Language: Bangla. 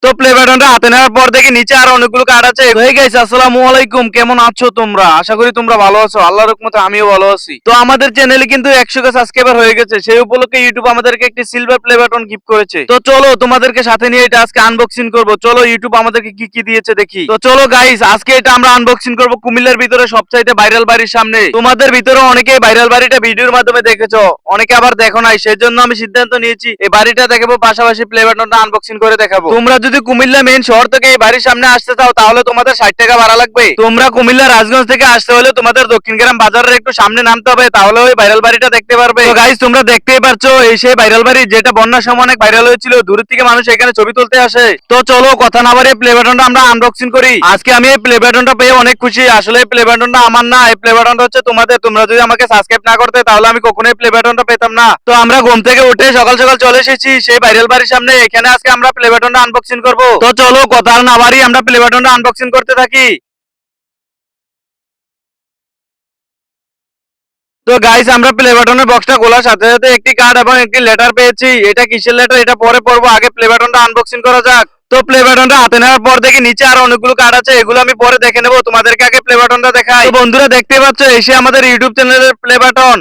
তো প্লে বাটনটা হাতে নেওয়ার পর দেখি নিচে আরো অনেকগুলো কার্ড আছে। হয়ে গেছে। আসসালামু আলাইকুম, কেমন আছো তোমরা? আশা করি তোমরা ভালো আছো। আল্লাহর রহমতে আমিও ভালো আছি। তো আমাদের চ্যানেলে কিন্তু 100 কে সাবস্ক্রাইবার হয়ে গেছে। সেই উপলক্ষে ইউটিউব আমাদেরকে একটি সিলভার প্লে বাটন গিফট করেছে। তো চলো তোমাদেরকে সাথে নিয়ে এটা আজকে আনবক্সিং করব। চলো ইউটিউব আমাদেরকে কি কি দিয়েছে দেখি। তো চলো গাইস, আজকে এটা আমরা আনবক্সিং করব কুমিল্লার ভিতরে সবচাইতে ভাইরাল বাড়ির সামনে। তোমাদের ভিতরে অনেকে ভাইরাল বাড়িটা ভিডিওর মাধ্যমে দেখেছো, অনেকে আবার দেখো নাই। সেজন্য আমি সিদ্ধান্ত নিয়েছি এই বাড়িটা দেখাবো, পাশাপাশি প্লে বাটনটা আনবক্সিং করে দেখাবো। তোমরা যদি কুমিল্লা মেইন শহর থেকে এই বাড়ির সামনে আসতে চাও তাহলে তোমাদের 60 টাকা ভাড়া লাগবে। তোমরা কুমিল্লা রাজগঞ্জ থেকে আসতে হলে তোমাদের দক্ষিণগ্রাম বাজারের একটু সামনে নামতে হবে, তাহলে ওই ভাইরাল বাড়িটা দেখতে পারবে। তো গাইস, তোমরা দেখতেই পারছো এই সেই ভাইরাল বাড়ি যেটা বন্যার সময় অনেক ভাইরাল হয়েছিল। দূর থেকে মানুষ এখানে ছবি তুলতে আসে। তো চলো কথা না বাড়িয়ে প্লে বাটনটা আমরা আনবক্সিং করি। আজকে আমি এই প্লে বাটনটা পেয়ে অনেক খুশি। আসলে এই প্লে বাটনটা আমার না, এই প্লে বাটনটা হচ্ছে তোমাদের। তোমরা যদি আমাকে সাবস্ক্রাইব না করতে তাহলে আমি কখনোই প্লে বাটনটা পেতাম না। তো আমরা ঘুম থেকে উঠে সকাল সকাল চলে এসেছি সেই ভাইরাল বাড়ির সামনে। এখানে আজকে আমরা প্লে বাটনটা আনবক্সিং করব। তো চলো কথা না বাড়িয়ে আমরা প্লে বাটনটা আনবক্সিং করতে থাকি। তো গাইস, আমরা প্লে বাটনের বক্সটা খোলার সাথে সাথে একটি কার্ড এবং একটি লেটার পেয়েছি। এটা কিসের লেটার এটা পরে পড়বো, আগে প্লে বাটনটা আনবক্সিং করা যাক। তো প্লে বাটনটা হাতে নেওয়ার পর দেখি নিচে আরো অনেকগুলো কার্ড আছে, এগুলো আমি পরে দেখে নেবো। তোমাদেরকে আগে প্লে বাটনটা দেখাই। তো বন্ধুরা দেখতে পাচ্ছ এসে আমাদের ইউটিউব চ্যানেলের প্লে বাটন।